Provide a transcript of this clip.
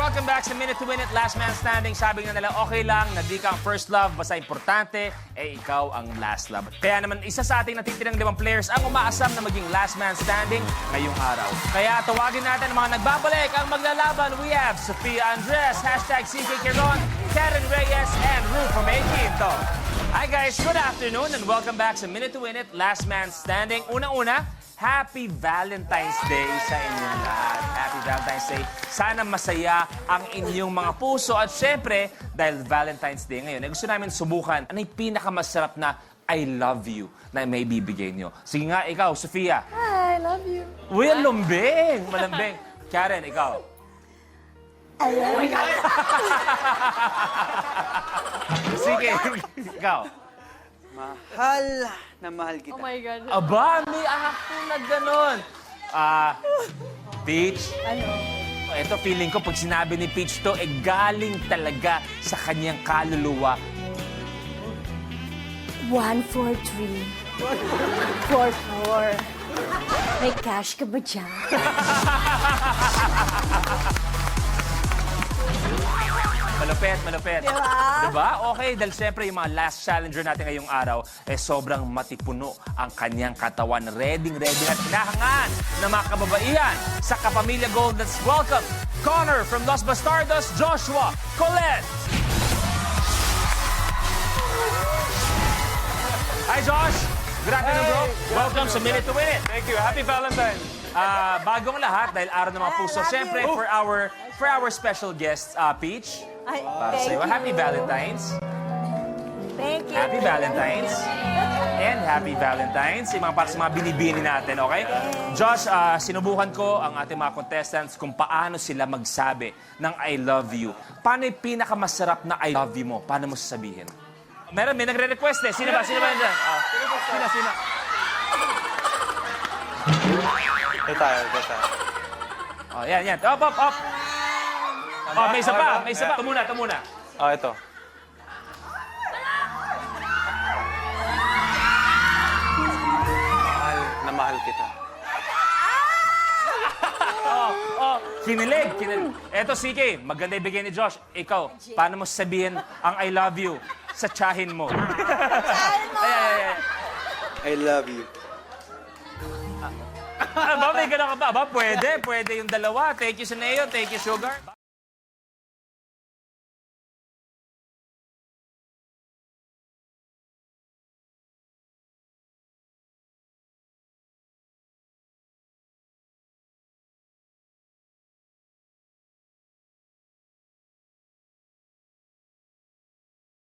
welcome back sa Minute to Win It, Last Man Standing. Sabi nga nila, okay lang na di ka ang first love, basta importante, ikaw ang last love. Kaya naman, isa sa ating natitirang 5 players ang umaasam na maging last man standing ngayong araw. Kaya tawagin natin ang mga nagbabalik ang maglalaban. We have Sofia Andres, hashtag CK Quezon, Karen Reyes, and Ru from Quinto. Hi guys, good afternoon and welcome back sa Minute to Win It, Last Man Standing. Unang-una, Happy Valentine's Day sa inyong lahat. Happy Valentine's Day. Sana masaya ang inyong mga puso. At syempre, dahil Valentine's Day ngayon, gusto namin subukan ano yung pinakamasarap na I love you na may bibigay nyo. Sige nga, ikaw, Sofia. Hi, I love you. Uy, ang lumbing. Malambing. Karen, ikaw. I love you. Sige, ikaw. Mahal na mahal kita. Oh my God. Aba, may acting na ganon. Peach. Ano? Ito, feeling ko, pag sinabi ni Peach to, galing talaga sa kanyang kaluluwa. 1, 4, 3. 4, 4. May cash ka ba dyan? Malupit, malupit. Diba? Diba? Okay, dahil siyempre yung mga last challenger natin ngayong araw, sobrang matipuno ang kanyang katawan. Ready at hinahangaan ng mga kababaihan sa Kapamilya Gold. Let's welcome Connor from Los Bastardos, Joshua Colette. Hi, Josh. Good afternoon, bro. Welcome sa Minute to Win It. Thank you. Happy Valentine's. Bagong lahat, dahil araw ng mga puso. Siyempre, for our special guest, Peach. Ay, Sa'yo, Happy Valentine's. Thank you. Happy Valentine's. And Happy Valentine's. Yung mga para sa mga binibini natin, okay? Josh, sinubukan ko ang ating mga contestants kung paano sila magsabi ng I love you. Paano yung pinakamasarap na I love you mo? Paano mo sasabihin? Meron, may nagre-request eh. Sino ba? Sino ba yan? Sino? Ito tayo. Oh, yan. Up. Oh, may isa pa. Ito muna. Oh, ito. Mahal na mahal kita. Kinilig. Eto, CK, maganda ibigay ni Josh. Ikaw, paano mo sasabihin ang I love you sa tsahin mo? Ay. I love you. Ano ba? May gano'n ka ba? Pwede yung dalawa. Thank you, Sineo. Thank you, Sugar.